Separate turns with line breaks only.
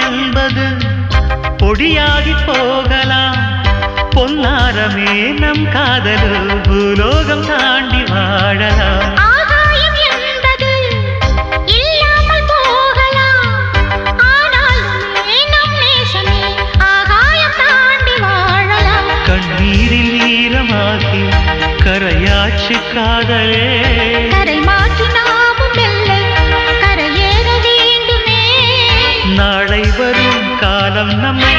என்பது பொடியாகி போகலாம். பொன்னாரமே நம் காதலு பூலோகம் தாண்டி வாழலாம்.
ஆகாயம் என்பது இல்லாமல் போகலாம். ஆனாலுமே நம் நேசமே ஆகாயம் தாண்டி வாழலாம்.
கண்ணீரில் ஈரமாகி கரையாட்சி காதலே
கரை மாற்றி நாமும் வெல்ல கரையேற வேண்டுமே.
நாளை வரும் காலம் நம்மை